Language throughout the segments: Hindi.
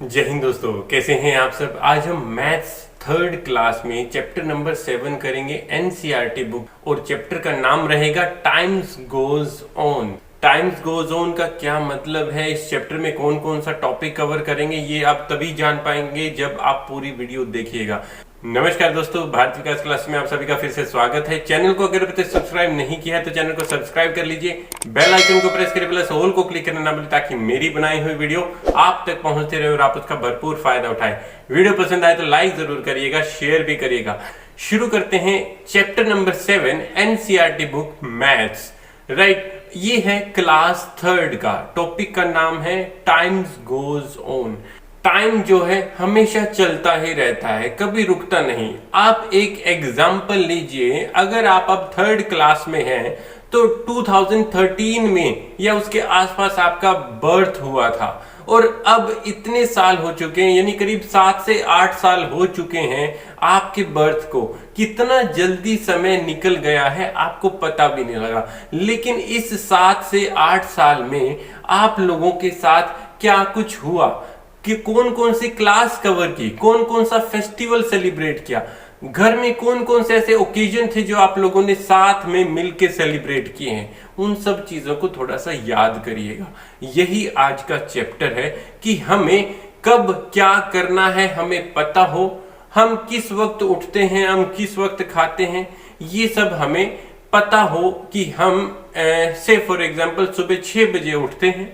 जय हिंद दोस्तों, कैसे हैं आप सब। आज हम मैथ्स थर्ड क्लास में चैप्टर नंबर 7 करेंगे एनसीईआरटी बुक और चैप्टर का नाम रहेगा times goes on. Times goes on का क्या मतलब है, इस चैप्टर में कौन कौन सा टॉपिक कवर करेंगे, ये आप तभी जान पाएंगे जब आप पूरी वीडियो देखिएगा। नमस्कार दोस्तों, भारत विकास क्लास में आप सभी का फिर से स्वागत है। चैनल को अगर अभी तक सब्सक्राइब नहीं किया है तो चैनल को सब्सक्राइब कर लीजिए, बेल आइकन को प्रेस करिए, प्लस ऑल को क्लिक करना ना भूलें ताकि मेरी बनाई हुई वीडियो आप तक पहुंचते रहे और आप उसका भरपूर फायदा उठाए। वीडियो पसंद आए तो लाइक जरूर करिएगा, शेयर भी करिएगा। शुरू करते हैं chapter number 7 NCERT book maths. Right, ये है क्लास थर्ड का टॉपिक का नाम है टाइम्स गोज ऑन। टाइम जो है हमेशा चलता ही रहता है, कभी रुकता नहीं। आप एक एग्जाम्पल लीजिए, अगर आप अब थर्ड क्लास में हैं तो 2013 में या उसके आसपास आपका बर्थ हुआ था और अब इतने साल हो चुके हैं, यानी करीब 7 से 8 साल हो चुके हैं आपके बर्थ को। कितना जल्दी समय निकल गया है आपको पता भी नहीं लगा। लेकिन इस 7 से 8 साल में आप लोगों के साथ क्या कुछ हुआ कि कौन कौन सी क्लास कवर की, कौन कौन सा फेस्टिवल सेलिब्रेट किया, घर में कौन कौन से ऐसे ओकेजन थे जो आप लोगों ने साथ में मिलके सेलिब्रेट किए हैं, उन सब चीजों को थोड़ा सा याद करिएगा। यही आज का चैप्टर है कि हमें कब क्या करना है हमें पता हो, हम किस वक्त उठते हैं, हम किस वक्त खाते हैं, ये सब हमें पता हो कि हम से फॉर एग्जाम्पल सुबह 6 बजे उठते हैं,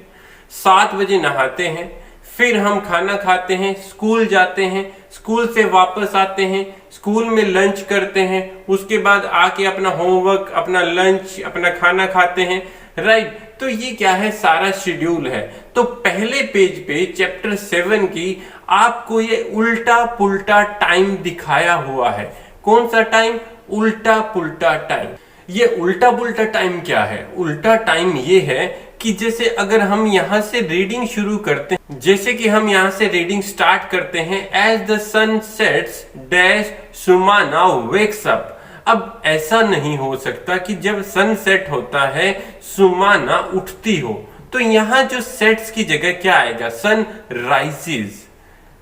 7 बजे नहाते हैं, फिर हम खाना खाते हैं, स्कूल जाते हैं, स्कूल से वापस आते हैं, स्कूल में लंच करते हैं, उसके बाद आके अपना होमवर्क, अपना लंच, अपना खाना खाते हैं। राइट, तो ये क्या है, सारा शेड्यूल है। तो पहले पेज पे चैप्टर 7 की आपको ये उल्टा पुल्टा टाइम दिखाया हुआ है। कौन सा टाइम? उल्टा पुल्टा टाइम। ये उल्टा पुल्टा टाइम क्या है? उल्टा टाइम ये है कि जैसे अगर हम यहां से रीडिंग शुरू करते हैं, जैसे कि हम यहां से रीडिंग स्टार्ट करते हैं, as the sun sets dash Sumana wakes up. अब ऐसा नहीं हो सकता कि जब सन सेट होता है सुमाना उठती हो, तो यहां जो सेट्स की जगह क्या आएगा? Sun rises.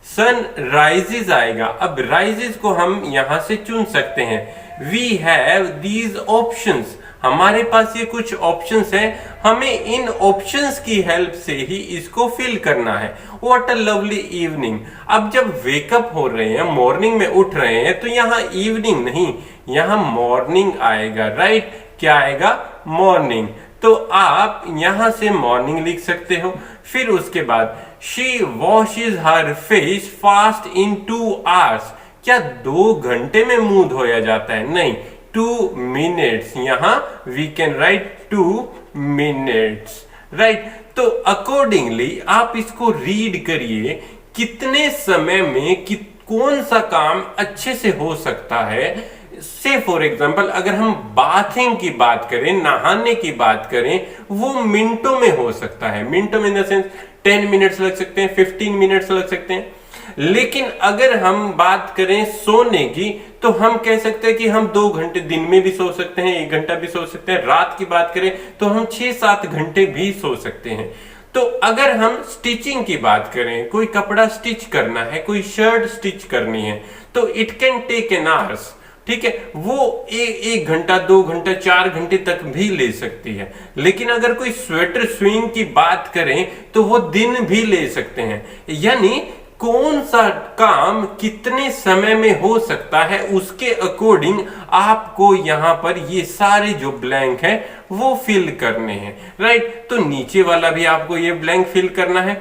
सन राइजेस आएगा। अब राइजेस को हम यहां से चुन सकते हैं। वी हैव दीज ऑप्शंस, हमारे पास ये कुछ ऑप्शंस हैं, हमें इन ऑप्शंस की हेल्प से ही इसको फिल करना है। What a lovely evening. अब जब वेकअप हो रहे हैं, मॉर्निंग में उठ रहे हैं, तो यहाँ इवनिंग नहीं, यहाँ मॉर्निंग आएगा। राइट, क्या आएगा? मॉर्निंग। तो आप यहां से मॉर्निंग लिख सकते हो। फिर उसके बाद she washes her face fast in 2 hours. क्या 2 घंटे में मुंह धोया जाता है? नहीं, 2 मिनट्स। यहां we can write 2 minutes. Right, तो अकॉर्डिंगली आप इसको रीड करिए, कितने समय में कौन सा काम अच्छे से हो सकता है। से फॉर एग्जाम्पल अगर हम बाथिंग की बात करें, नहाने की बात करें, वो मिनटों में हो सकता है। मिनटों में इन द सेंस 10 मिनट्स लग सकते हैं, 15 मिनट्स लग सकते हैं। लेकिन अगर हम बात करें सोने की, तो हम कह सकते हैं कि हम 2 घंटे दिन में भी सो सकते हैं, 1 घंटा भी सो सकते हैं। रात की बात करें तो हम 6-7 घंटे भी सो सकते हैं। तो अगर हम स्टिचिंग की बात करें, कोई कपड़ा स्टिच करना है, कोई शर्ट स्टिच करनी है, तो it can take an hours. ठीक है, वो 1 घंटा, 2 घंटा, 4 घंटे तक भी ले सकती है। लेकिन अगर कोई स्वेटर स्विंग की बात करें तो वो दिन भी ले सकते हैं। यानी कौन सा काम कितने समय में हो सकता है, उसके अकॉर्डिंग आपको यहां पर ये सारे जो ब्लैंक है वो फिल करने हैं। राइट, तो नीचे वाला भी आपको ये ब्लैंक फिल करना है।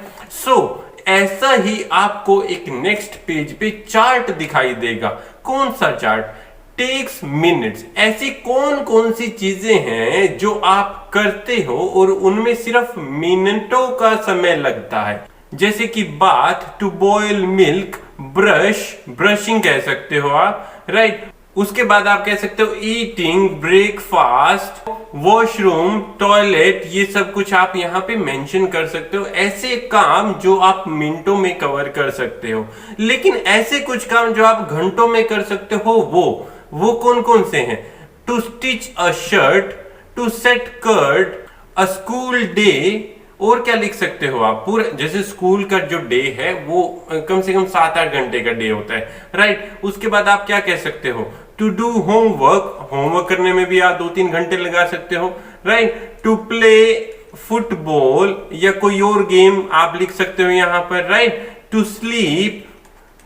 ऐसा ही आपको एक नेक्स्ट पेज पे चार्ट दिखाई देगा। कौन सा चार्ट? Takes minutes. ऐसी कौन कौन सी चीजें हैं जो आप करते हो और उनमें सिर्फ मिनटों का समय लगता है, जैसे कि bath, to boil milk, brush, brushing कह सकते हो आप। राइट, उसके बाद आप कह सकते हो ईटिंग, ब्रेकफास्ट, वॉशरूम, टॉयलेट, ये सब कुछ आप यहाँ पे मेंशन कर सकते हो। ऐसे काम जो आप मिनटों में कवर कर सकते हो। लेकिन ऐसे कुछ काम जो आप घंटों में कर सकते हो, वो कौन कौन से हैं? To stitch a shirt, to set curd, a school day, और क्या लिख सकते हो आप, पूरा जैसे स्कूल का जो डे है वो कम से कम 7-8 घंटे का डे होता है, राइट। उसके बाद आप क्या कह सकते हो, टू डू होमवर्क, होमवर्क करने में भी आप 2-3 घंटे लगा सकते हो, राइट। टू प्ले फुटबॉल या कोई और गेम आप लिख सकते हो यहाँ पर, right. To sleep,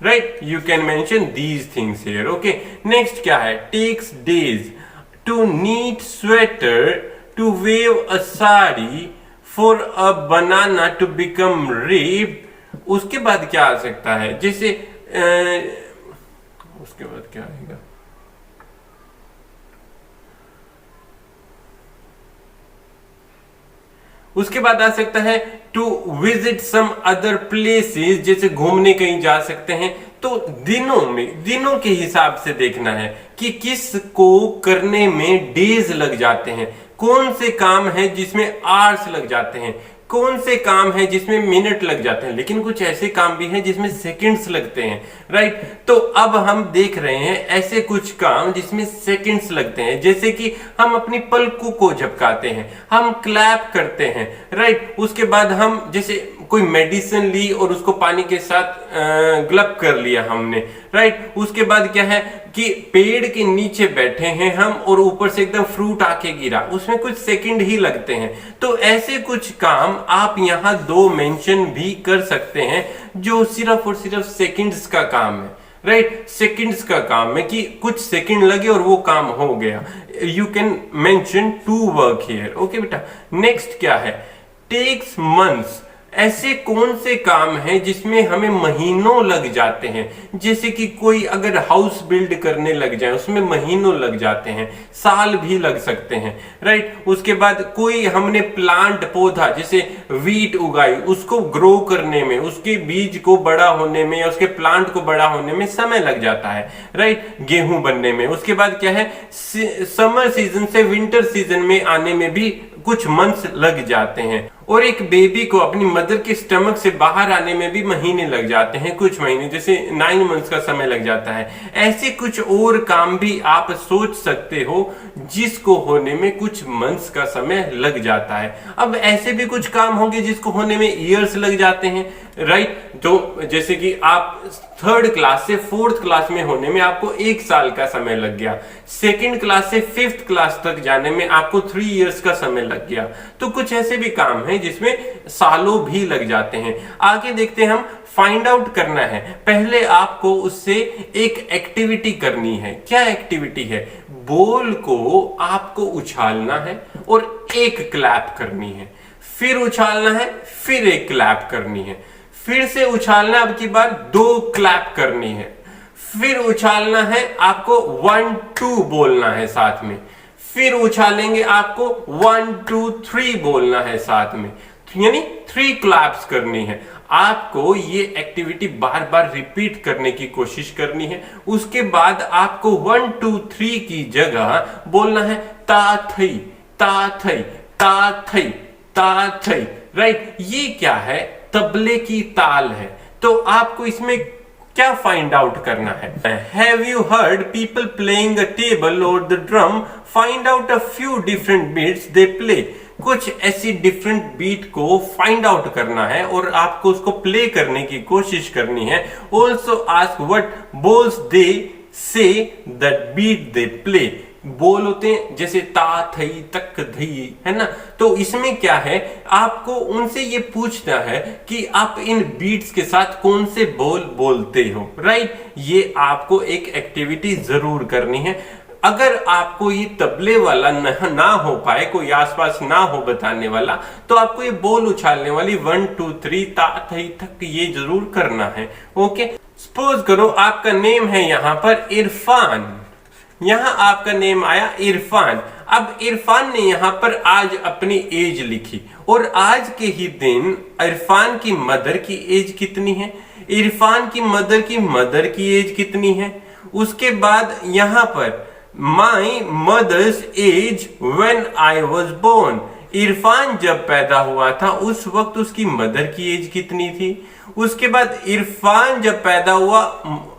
right, you can mention these things here, okay. Next क्या है, takes days, to knit sweater, to weave a sari, for a banana to become ripe. उसके बाद क्या आ सकता है, जैसे उसके बाद क्या आएगा, उसके बाद आ सकता है to visit some other places, जैसे घूमने कहीं जा सकते हैं। तो दिनों के हिसाब से देखना है कि किस को करने में डेज लग जाते हैं, कौन से काम है जिसमें आवर्स लग जाते हैं, कौन से काम है जिसमें मिनट लग जाते हैं, लेकिन कुछ ऐसे काम भी हैं जिसमें सेकंड्स लगते हैं, राइट। तो अब हम देख रहे हैं ऐसे कुछ काम जिसमें सेकंड्स लगते हैं, जैसे कि हम अपनी पलकों को झपकाते हैं, हम क्लैप करते हैं, राइट। उसके बाद हम जैसे कोई मेडिसिन ली और उसको पानी के साथ ग्लब कर लिया हमने, राइट। उसके बाद क्या है कि पेड़ के नीचे बैठे हैं हम और ऊपर से एकदम फ्रूट आके गिरा, उसमें कुछ सेकंड ही लगते हैं। तो ऐसे कुछ काम आप यहाँ 2 मेंशन भी कर सकते हैं जो सिर्फ और सिर्फ सेकंड्स का काम है, राइट। सेकंड्स का काम है कि कुछ सेकंड लगे और वो काम हो गया। You can mention to work here, okay बेटा। नेक्स्ट क्या है, टेक्स मंथ्स, ऐसे कौन से काम हैं जिसमें हमें महीनों लग जाते हैं, जैसे कि कोई अगर हाउस बिल्ड करने लग जाए उसमें महीनों लग जाते हैं, साल भी लग सकते हैं, राइट। उसके बाद कोई हमने प्लांट पौधा जैसे वीट उगाई, उसको ग्रो करने में, उसके बीज को बड़ा होने में या उसके प्लांट को बड़ा होने में समय लग जाता है, राइट, गेहूं बनने में। उसके बाद क्या है, समर सीजन से विंटर सीजन में आने में भी कुछ मंथ्स लग जाते हैं। और एक बेबी को अपनी मदर के स्टमक से बाहर आने में भी महीने लग जाते हैं, कुछ महीने, जैसे 9 मंथ्स का समय लग जाता है। ऐसे कुछ और काम भी आप सोच सकते हो जिसको होने में कुछ मंथ्स का समय लग जाता है। अब ऐसे भी कुछ काम होंगे जिसको होने में ईयर्स लग जाते हैं, राइट। तो जैसे कि आप 3rd क्लास से 4th क्लास में होने में आपको 1 साल का समय लग गया, 2nd क्लास से 5th क्लास तक जाने में आपको 3 इयर्स का समय लग गया। तो कुछ ऐसे भी काम हैं जिसमें सालों भी लग जाते हैं। आगे देखते हैं हम, फाइंड आउट करना है। पहले आपको उससे एक एक्टिविटी करनी है। क्या एक्टिविटी है, बॉल को आपको उछालना है और एक क्लैप करनी है, फिर उछालना है, फिर एक क्लैप करनी है, फिर से उछालना, अब की बार 2 क्लैप करनी है, फिर उछालना है, आपको 1 2 बोलना है साथ में, फिर उछालेंगे आपको 1 2 3 बोलना है साथ में, यानी 3 क्लैप्स करनी है। आपको ये एक्टिविटी बार बार रिपीट करने की कोशिश करनी है। उसके बाद आपको 1 2 3 की जगह बोलना है ता थई ता थई ता थई ता थई, राइट। ये क्या है, तबले की ताल है। तो आपको इसमें क्या फाइंड आउट करना है, have you heard people playing a table और the drum, find out a few different beats they play. कुछ ऐसी डिफरेंट बीट को फाइंड आउट करना है और आपको उसको प्ले करने की कोशिश करनी है। Also ask what balls they say that beat they play. बोल होते हैं जैसे ता थई तक धई, है ना। तो इसमें क्या है, आपको उनसे ये पूछना है कि आप इन बीट्स के साथ कौन से बोल बोलते हो, राइट। ये आपको एक एक्टिविटी जरूर करनी है। अगर आपको ये तबले वाला ना हो पाए, कोई आसपास ना हो बताने वाला, तो आपको ये बोल उछालने वाली 1 2 3 ता थई तक ये जरूर करना है, ओके। सपोज करो आपका नेम है यहाँ पर इरफान, यहां आपका नेम आया इरफान। अब इरफान ने यहां पर आज अपनी एज लिखी और आज के ही दिन इरफान की मदर की एज कितनी है, इरफान की मदर की एज कितनी है। उसके बाद यहां पर my mother's age when I was born, Irfan जब पैदा हुआ था उस वक्त उसकी मदर की एज कितनी थी। उसके बाद इरफान जब पैदा हुआ,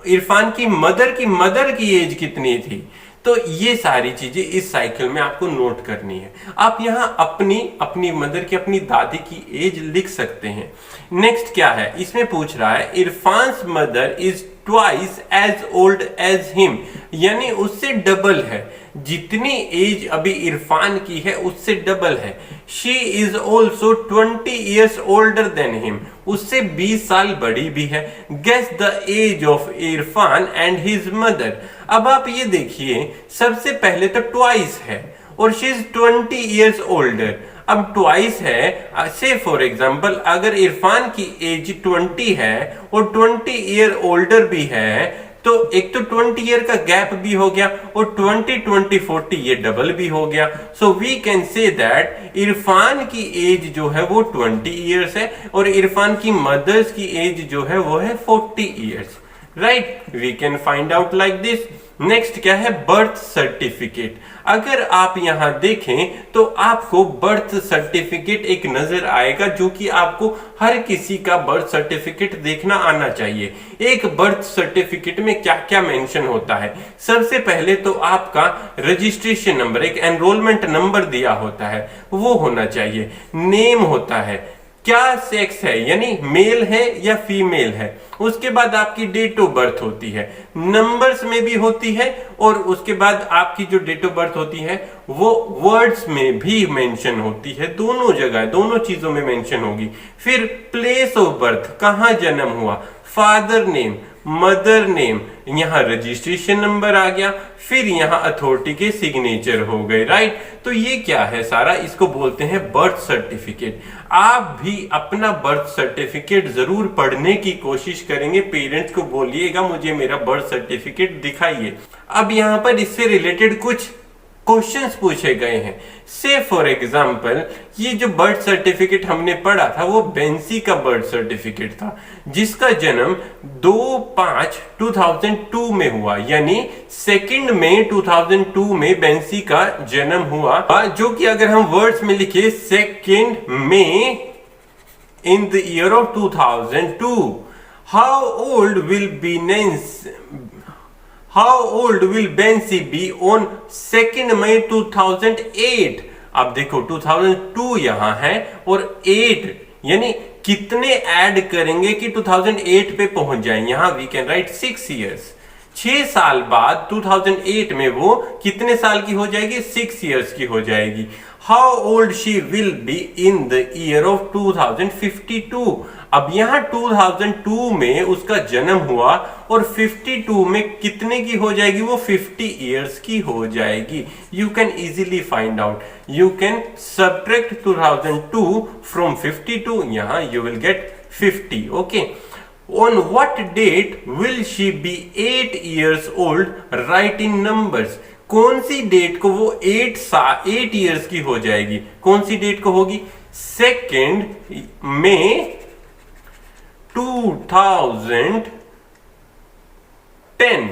इरफान की मदर की एज कितनी थी। तो ये सारी चीजें इस साइकिल में आपको नोट करनी है। आप यहाँ अपनी मदर की, अपनी दादी की एज लिख सकते हैं। नेक्स्ट क्या है, इसमें पूछ रहा है Irfan's mother is twice as old as him, यानी उससे डबल है, जितनी एज अभी इरफान की है उससे डबल है। She is also 20 years older than him, उससे 20 साल बड़ी भी है। Guess the age of Irfan and his mother. अब आप ये देखिए, सबसे पहले तो ट्वाइस है और शी इज 20 ईयर्स ओल्डर। अब ट्वाइस है, से फॉर एग्जाम्पल अगर इरफान की एज 20 है और 20 ईयर ओल्डर भी है, तो एक तो 20 ईयर का गैप भी हो गया और 20 ये डबल भी हो गया। So we can say that Irfan की एज जो है वो 20 ईयर्स है और इरफान की मदर्स की एज जो है वो है 40 years. Right, we can find out like this. Next क्या है, बर्थ सर्टिफिकेट। अगर आप यहां देखें तो आपको बर्थ सर्टिफिकेट एक नजर आएगा, जो कि आपको हर किसी का बर्थ सर्टिफिकेट देखना आना चाहिए। एक बर्थ सर्टिफिकेट में क्या क्या मेंशन होता है, सबसे पहले तो आपका रजिस्ट्रेशन नंबर, एक एनरोलमेंट नंबर दिया होता है, वो होना चाहिए। नेम होता है, क्या सेक्स है, यानी मेल है या फीमेल है। उसके बाद आपकी डेट ऑफ बर्थ होती है, नंबर्स में भी होती है, और उसके बाद आपकी जो डेट ऑफ बर्थ होती है वो वर्ड्स में भी मेंशन होती है। दोनों जगह, दोनों चीजों में मेंशन होगी। फिर प्लेस ऑफ बर्थ, कहां जन्म हुआ, फादर नेम, मदर नेम, यहां रजिस्ट्रेशन नंबर आ गया, फिर यहां अथॉरिटी के सिग्नेचर हो गए। राइट, तो ये क्या है सारा, इसको बोलते हैं बर्थ सर्टिफिकेट। आप भी अपना बर्थ सर्टिफिकेट जरूर पढ़ने की कोशिश करेंगे, पेरेंट्स को बोलिएगा मुझे मेरा बर्थ सर्टिफिकेट दिखाइए। अब यहां पर इससे रिलेटेड कुछ क्वेश्चंस पूछे गए हैं। से फॉर एग्जाम्पल, ये जो बर्थ सर्टिफिकेट हमने पढ़ा था वो बेंसी का बर्थ सर्टिफिकेट था, जिसका जन्म 2/5/2002 में हुआ, यानी 2 मई 2002 में बेंसी का जन्म हुआ। जो कि अगर हम वर्ड्स में लिखे 2 May in the year of 2002, how old will Bency be on 2 May 2008। अब देखो 2002 यहां है और 8, यानी कितने ऐड करेंगे कि 2008 पे पहुंच जाए। यहां वी कैन राइट 6 ईयर्स। 6 साल बाद 2008 में वो कितने साल की हो जाएगी, 6 ईयर्स की हो जाएगी। How old she will be in the year of 2052। अब यहां 2002 में उसका जन्म हुआ और 52 में कितने की हो जाएगी, वो 50 ईयर्स की हो जाएगी। You can easily find out, you can subtract 2002 from 52, यहां you will get 50। Okay, on what date will she be 8 years old, write in numbers। कौन सी डेट को वो 8 ईयर्स की हो जाएगी, कौन सी डेट को होगी, 2 मई 2010।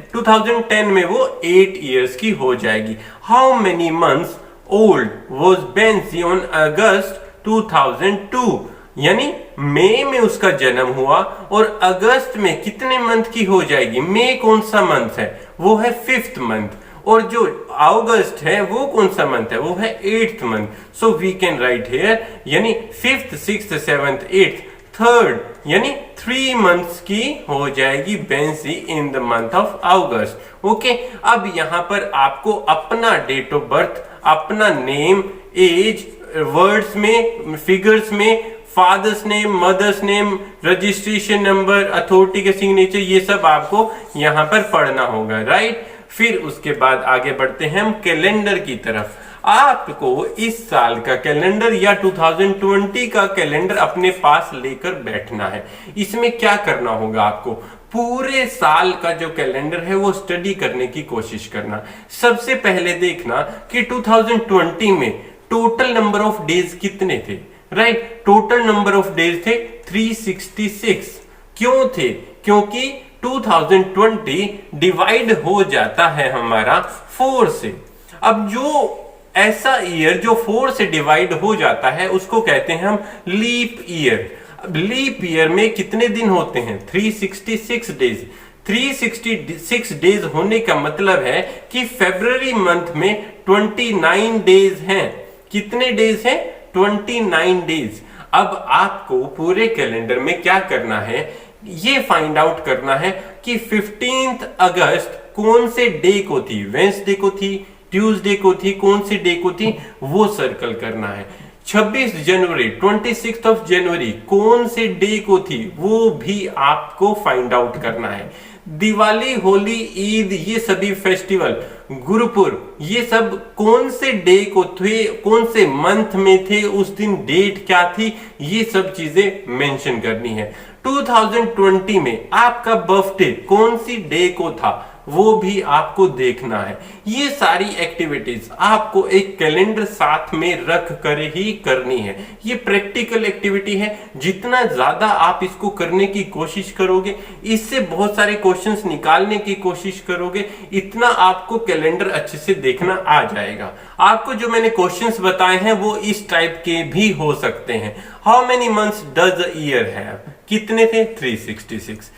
2010 में वो 8 ईयर्स की हो जाएगी। How many months old was Bency on August 2002, यानी मई में उसका जन्म हुआ और अगस्त में कितने मंथ की हो जाएगी। मई कौन सा मंथ है, वो है 5th मंथ, और जो अगस्त है वो कौन सा मंथ है, वो है 8th month. So we can write here, यानी 5th 6th 7th 8th 3rd, यानी 3 मंथ्स की हो जाएगी Bency in the month of August. Okay, अब यहां पर आपको अपना डेट ऑफ बर्थ, अपना नेम, एज, वर्ड्स में, फिगर्स में, father's name, mother's name, registration number, authority के सिग्नेचर, ये सब आपको यहां पर पढ़ना होगा। राइट, फिर उसके बाद आगे बढ़ते हैं हम कैलेंडर की तरफ। आपको इस साल का कैलेंडर या 2020 का कैलेंडर अपने पास लेकर बैठना है। इसमें क्या करना होगा, आपको पूरे साल का जो कैलेंडर है वो स्टडी करने की कोशिश करना। सबसे पहले देखना कि 2020 में टोटल नंबर ऑफ डेज कितने थे। Right, total number of days थे 366। क्यों थे, क्योंकि 2020 डिवाइड हो जाता है हमारा 4 से। अब जो ऐसा ईयर जो 4 से डिवाइड हो जाता है उसको कहते हैं हम लीप ईयर। अब लीप ईयर में कितने दिन होते हैं, 366 डेज। 366 डेज होने का मतलब है कि फरवरी मंथ में 29 डेज हैं। कितने डेज हैं? 29 डेज। अब आपको पूरे कैलेंडर में क्या करना है, ये फाइंड आउट करना है कि 15 अगस्त कौन से डे को थी, वेंसडे को थी, ट्यूसडे को थी, कौन सी डे को थी, वो सर्कल करना है। 26 जनवरी 26 ऑफ जनवरी कौन से डे को थी, वो भी आपको फाइंड आउट करना है। दिवाली, होली, ईद, ये सभी फेस्टिवल, गुरुपुर, ये सब कौन से डे को थे, कौन से मंथ में थे, उस दिन डेट क्या थी, ये सब चीजें मेंशन करनी है। 2020 में आपका बर्थडे कौन सी डे को था, वो भी आपको देखना है। ये सारी एक्टिविटीज आपको एक कैलेंडर साथ में रख कर ही करनी है। ये प्रैक्टिकल एक्टिविटी है, जितना ज्यादा आप इसको करने की कोशिश करोगे, इससे बहुत सारे क्वेश्चंस निकालने की कोशिश करोगे, इतना आपको कैलेंडर अच्छे से देखना आ जाएगा। आपको जो मैंने क्वेश्चंस बताए हैं वो इस टाइप के भी हो सकते हैं। How many months does a year have? कितने थे? 366।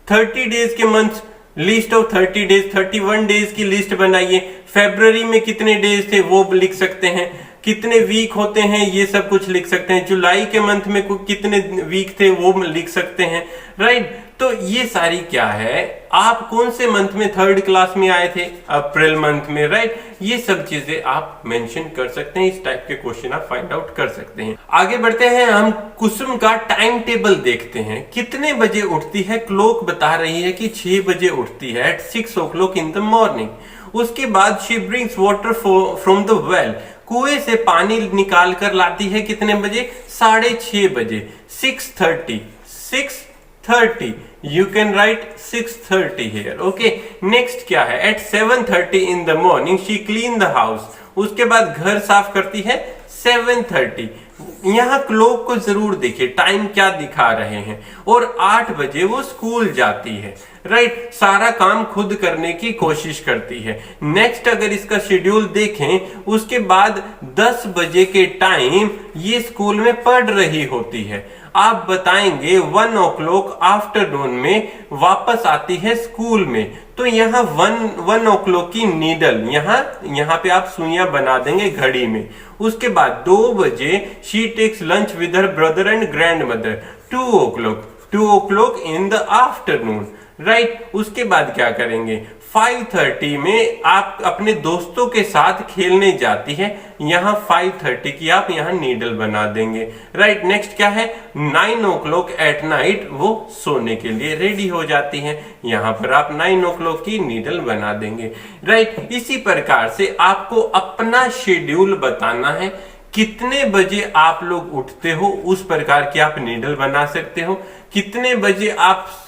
30 डेज के months, list of 30 days, 31 days की लिस्ट बनाइए। फरवरी में कितने डेज थे वो लिख सकते हैं। कितने वीक होते हैं ये सब कुछ लिख सकते हैं। जुलाई के मंथ में कितने वीक थे वो लिख सकते हैं, राइट। तो ये सारी क्या है, आप कौन से मंथ में 3rd क्लास में आए थे? अप्रैल मंथ में, राइट। ये सब चीजें आप मेंशन कर सकते हैं। इस टाइप के क्वेश्चन आप फाइंड आउट कर सकते हैं। आगे बढ़ते हैं, हम कुसुम का टाइम टेबल देखते हैं। कितने बजे उठती है? क्लॉक बता रही है कि 6 बजे उठती है, eight 6 o'clock in the morning. उसके बाद she brings water from the well, कुएं से पानी निकाल कर लाती है कितने बजे? 6:30 बजे। 6:30 you can write 6:30 here, okay। next क्या है? at 7:30 in the morning she clean the house, उसके बाद घर साफ करती है 7:30। यहाँ क्लॉक को जरूर देखिए, टाइम क्या दिखा रहे हैं। और 8 बजे वो स्कूल जाती है, राइट। सारा काम खुद करने की कोशिश करती है। नेक्स्ट अगर इसका शेड्यूल देखें, उसके बाद 10 बजे के टाइम ये स्कूल में पढ़ रही होती है। आप बताएंगे 1 o'clock आफ्टरनून में वापस आती है स्कूल में। तो यहाँ 1 o'clock की नीडल, यहाँ पे आप सुइयां बना देंगे घड़ी में। उसके बाद 2 बजे she takes lunch with her brother and grand mother. 2 o'clock in the afternoon, right. उसके बाद क्या करेंगे? 5:30 में आप अपने दोस्तों के साथ खेलने जाती है। यहाँ 5:30 की आप यहाँ नीडल बना देंगे, राइट। नेक्स्ट क्या है? 9 o'clock एट नाइट वो सोने के लिए रेडी हो जाती है। यहाँ पर आप 9 o'clock की नीडल बना देंगे, राइट। इसी प्रकार से आपको अपना शेड्यूल बताना है। कितने बजे आप लोग उठते हो, उस प्रकार की आप नीडल बना सकते हो। कितने बजे आप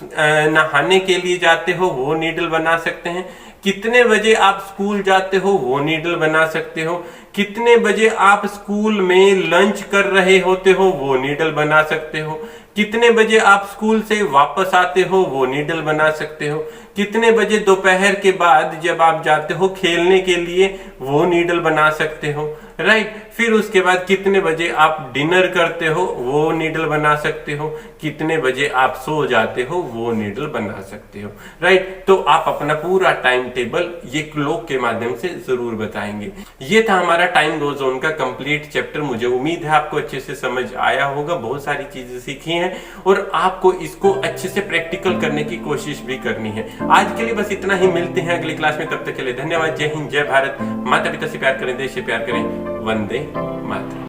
नहाने के लिए जाते हो, वो नीडल बना सकते हैं। कितने बजे आप स्कूल जाते हो, वो नीडल बना सकते हो। कितने बजे आप स्कूल में लंच कर रहे होते हो, वो नीडल बना सकते हो। कितने बजे आप स्कूल से वापस आते हो, वो नीडल बना सकते हो। कितने बजे दोपहर के बाद जब आप जाते हो खेलने के लिए, वो नीडल बना सकते हो, राइट। फिर उसके बाद कितने बजे आप डिनर करते हो, वो नीडल बना सकते हो। कितने बजे आप सो जाते हो, वो नीडल बना सकते हो, राइट। तो आप अपना पूरा टाइम टेबल ये क्लॉक के माध्यम से जरूर बताएंगे। ये था हमारा टाइम गोज ऑन का कंप्लीट चैप्टर। मुझे उम्मीद है आपको अच्छे से समझ आया होगा, बहुत सारी चीजें सीखी हैं और आपको इसको अच्छे से प्रैक्टिकल करने की कोशिश भी करनी है। आज के लिए बस इतना ही, मिलते हैं अगली क्लास में। तब तक के लिए धन्यवाद। जय हिंद, जय भारत। माता पिता से प्यार करें, देश से प्यार करें। वंदे मातरम।